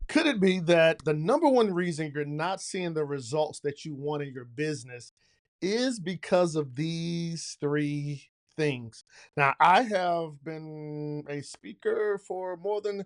Could it be that the number one reason you're not seeing the results that you want in your business is because of these three things? Now, I have been a speaker for more than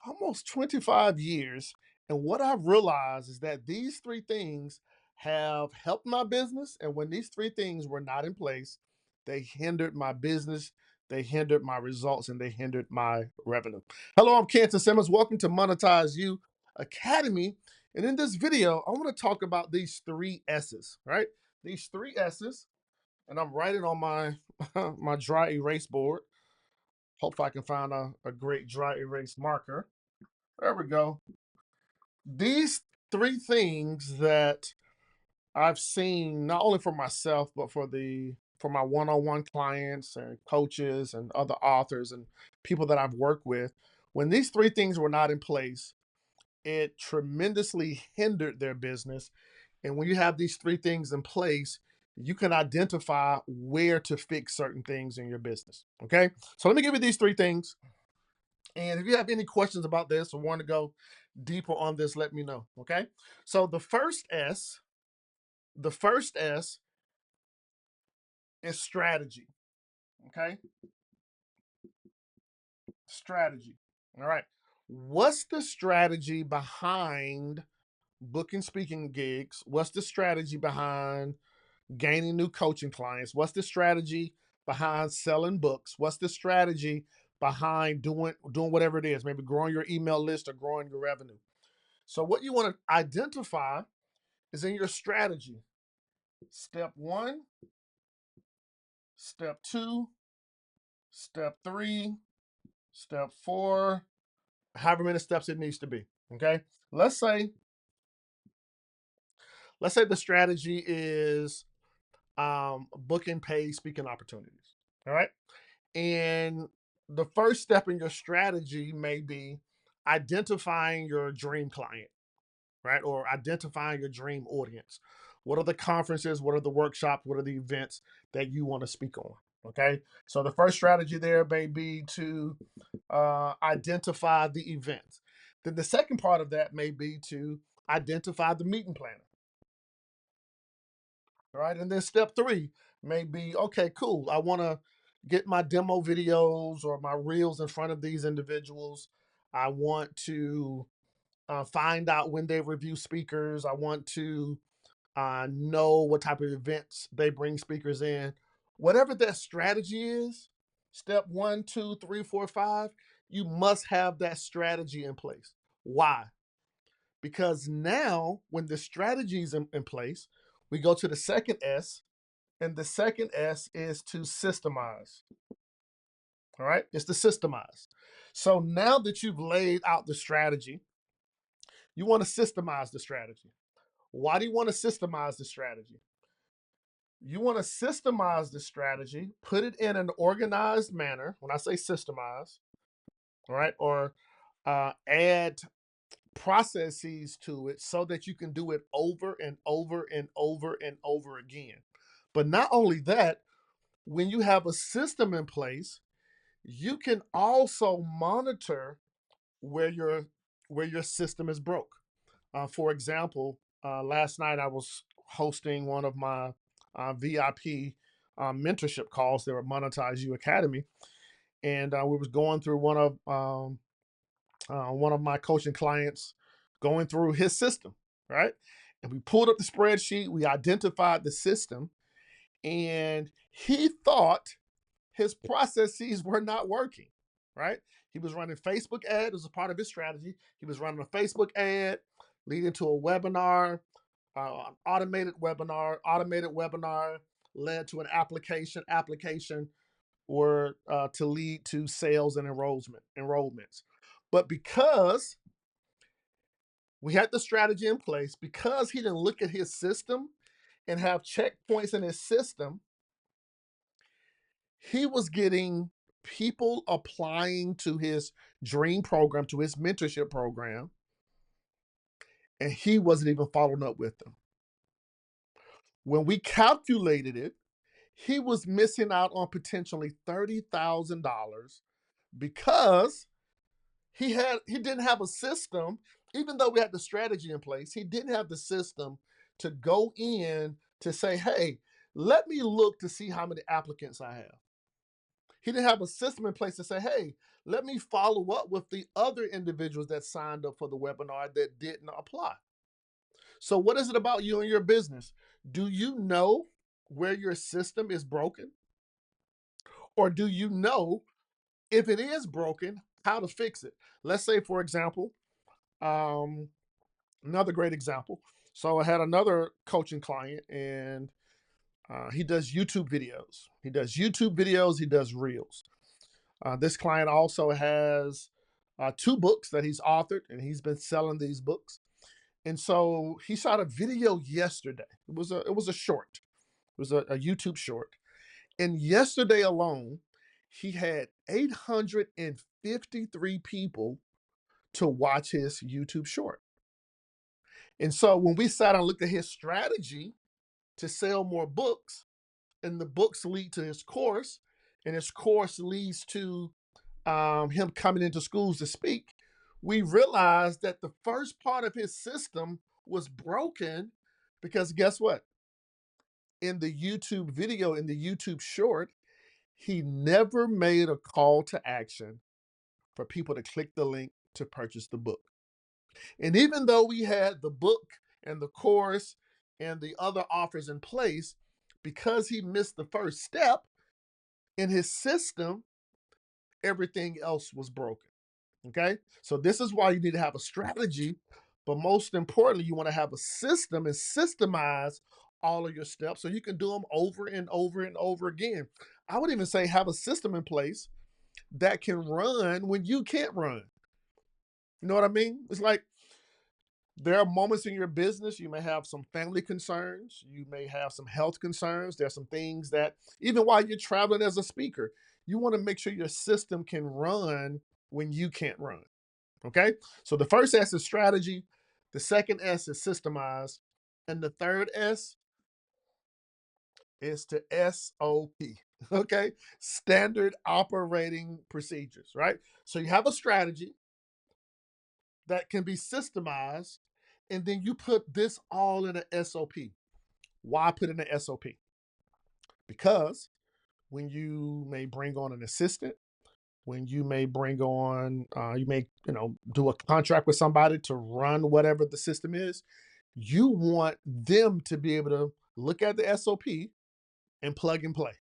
almost 25 years. And what I've realized is that these three things have helped my business. And when these three things were not in place, they hindered my business, they hindered my results, and they hindered my revenue. Hello, I'm Kenton Simmons. Welcome to Monetize You Academy. And in this video, I want to talk about these three S's, right? These three S's, and I'm writing on my my dry erase board. Hope I can find a great dry erase marker. There we go. These three things that I've seen not only for myself but for my one-on-one clients and coaches and other authors and people that I've worked with, when these three things were not in place, it tremendously hindered their business. And when you have these three things in place, you can identify where to fix certain things in your business. Okay. So let me give you these three things. And if you have any questions about this or want to go deeper on this, let me know. Okay. So the first S is strategy. Okay. Strategy. All right. What's the strategy behind booking speaking gigs? What's the strategy behind gaining new coaching clients? What's the strategy behind selling books? What's the strategy behind doing whatever it is, maybe growing your email list or growing your revenue? So what you want to identify is in your strategy. Step one, step two, step three, step four, however many steps it needs to be. Okay. Let's say, let's say the strategy is booking paid speaking opportunities. All right. And the first step in your strategy may be identifying your dream client, right? Or identifying your dream audience. What are the conferences? What are the workshops? What are the events that you want to speak on? Okay. So the first strategy there may be to identify the events. Then the second part of that may be to identify the meeting planner. All right. And then step three may be okay, cool. I want to get my demo videos or my reels in front of these individuals. I want to find out when they review speakers. I want to know what type of events they bring speakers in. Whatever that strategy is, step one, two, three, four, five, you must have that strategy in place. Why? Because now, when the strategy is in place, we go to the second S, and the second S is to systemize. All right, it's to systemize. So now that you've laid out the strategy, you want to systemize the strategy. Why do you want to systemize the strategy? You want to systemize the strategy, put it in an organized manner. When I say systemize, all right, or add processes to it so that you can do it over and over and over and over again. But not only that, when you have a system in place, you can also monitor where your system is broke. For example, last night I was hosting one of my VIP mentorship calls. They were Monetize You Academy, and we was going through one of my coaching clients, going through his system, right? And we pulled up the spreadsheet. We identified the system, and he thought his processes were not working, right? He was running Facebook ad as a part of his strategy. He was running a Facebook ad leading to a webinar, automated webinar led to an application or to lead to sales and enrollments. But because we had the strategy in place, because he didn't look at his system and have checkpoints in his system, he was getting people applying to his dream program, to his mentorship program, and he wasn't even following up with them. When we calculated it, he was missing out on potentially $30,000 because He didn't have a system, even though we had the strategy in place. He didn't have the system to go in to say, hey, let me look to see how many applicants I have. He didn't have a system in place to say, hey, let me follow up with the other individuals that signed up for the webinar that didn't apply. So, what is it about you and your business? Do you know where your system is broken? Or do you know if it is broken, how to fix it? Let's say, for example, um, another great example. So, I had another coaching client, and he does YouTube videos. He does YouTube videos, he does reels. This client also has two books that he's authored, and he's been selling these books. And so he shot a video yesterday. It was a short. It was a YouTube short. And yesterday alone, he had 853 people to watch his YouTube short. And so when we sat and looked at his strategy to sell more books, and the books lead to his course, and his course leads to him coming into schools to speak, we realized that the first part of his system was broken because guess what? In the YouTube video, in the YouTube short, he never made a call to action for people to click the link to purchase the book. And even though we had the book and the course and the other offers in place, because he missed the first step in his system, everything else was broken. Okay. So this is why you need to have a strategy, but most importantly, you want to have a system and systemize all of your steps so you can do them over and over and over again. I would even say have a system in place that can run when you can't run. You know what I mean? It's like there are moments in your business you may have some family concerns, you may have some health concerns. There's some things that even while you're traveling as a speaker, you want to make sure your system can run when you can't run. Okay. So the first S is strategy. The second S is systemize. And the third S is to SOP. Okay. Standard operating procedures, right? So you have a strategy that can be systemized, and then you put this all in an SOP. Why put in an SOP? Because when you may bring on an assistant, when you may bring on, you may, do a contract with somebody to run whatever the system is, you want them to be able to look at the SOP and plug and play.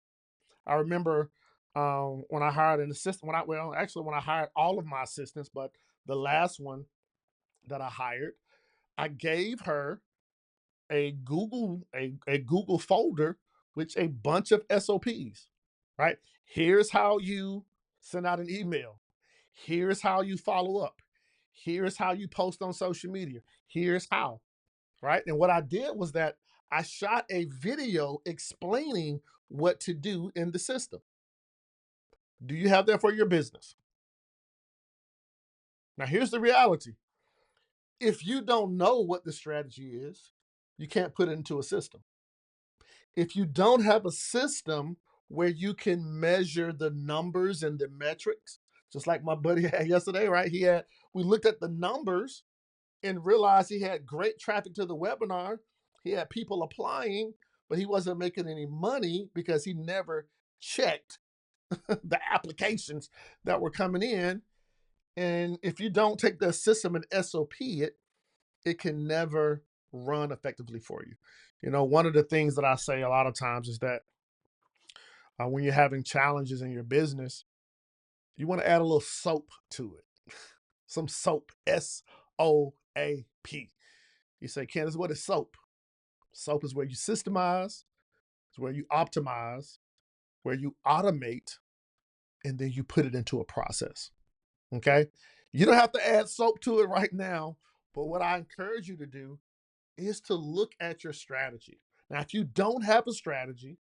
I remember when I hired an assistant, when I hired all of my assistants, but the last one that I hired, I gave her a Google folder with a bunch of SOPs, right? Here's how you send out an email. Here's how you follow up. Here's how you post on social media. Here's how, right? And what I did was that I shot a video explaining what to do in the system. Do you have that for your business? Now, here's the reality. If you don't know what the strategy is, you can't put it into a system. If you don't have a system where you can measure the numbers and the metrics, just like my buddy had yesterday, right? We looked at the numbers and realized he had great traffic to the webinar. He had people applying, but he wasn't making any money because he never checked the applications that were coming in. And if you don't take the system and SOP it can never run effectively for you. One of the things that I say a lot of times is that when you're having challenges in your business, you want to add a little soap to it. Some soap, SOAP. You say, Candace, what is soap? Soap is where you systemize, it's where you optimize, where you automate, and then you put it into a process. Okay? You don't have to add soap to it right now, but what I encourage you to do is to look at your strategy. Now, if you don't have a strategy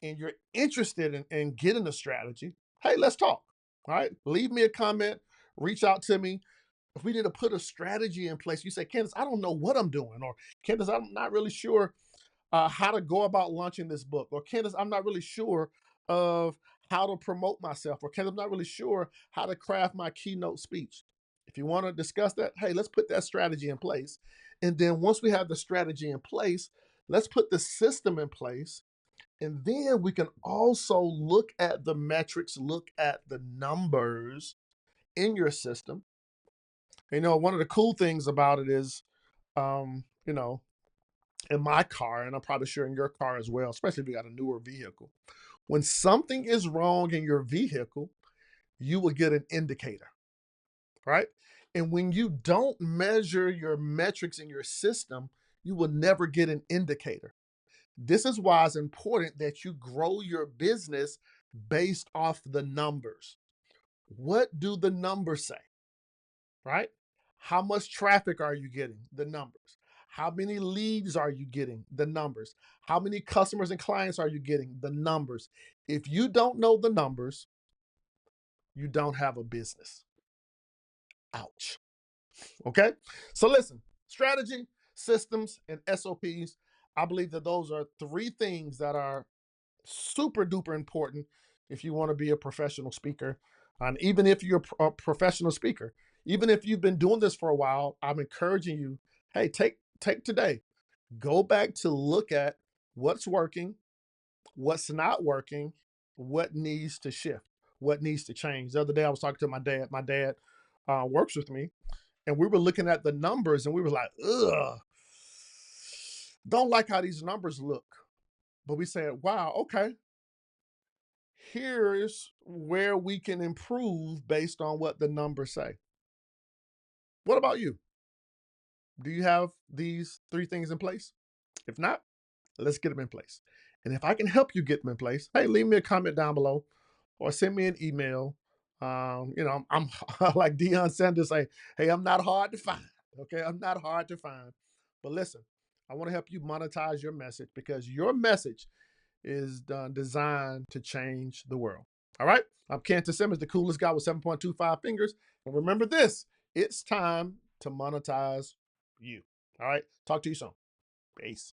and you're interested in getting a strategy, hey, let's talk. All right. Leave me a comment, reach out to me. If we need to put a strategy in place, you say, Candace, I don't know what I'm doing, or Candace, I'm not really sure how to go about launching this book, or Candace, I'm not really sure of how to promote myself, or Candace, I'm not really sure how to craft my keynote speech. If you want to discuss that, hey, let's put that strategy in place. And then once we have the strategy in place, let's put the system in place. And then we can also look at the metrics, look at the numbers in your system. One of the cool things about it is, um, you know, in my car, and I'm probably sure in your car as well, especially if you got a newer vehicle, when something is wrong in your vehicle, you will get an indicator, right? And when you don't measure your metrics in your system, you will never get an indicator. This is why it's important that you grow your business based off the numbers. What do the numbers say, right? How much traffic are you getting? The numbers. How many leads are you getting? The numbers. How many customers and clients are you getting? The numbers. If you don't know the numbers, you don't have a business. Ouch. Okay? So listen, strategy, systems, and SOPs. I believe that those are three things that are super duper important if you want to be a professional speaker. And even if you're a professional speaker, even if you've been doing this for a while, I'm encouraging you, hey, take today. Go back to look at what's working, what's not working, what needs to shift, what needs to change. The other day I was talking to my dad. My dad works with me, and we were looking at the numbers and we were like, ugh, don't like how these numbers look. But we said, wow, okay, here's where we can improve based on what the numbers say. What about you? Do you have these three things in place? If not, let's get them in place. And if I can help you get them in place, hey, leave me a comment down below or send me an email. I'm like Deion Sanders say, hey, I'm not hard to find. Okay, I'm not hard to find. But listen, I want to help you monetize your message because your message is designed to change the world. All right. I'm Cantor Simmons, the coolest guy with 7.25 fingers. And remember this, it's time to monetize you. All right. Talk to you soon. Peace.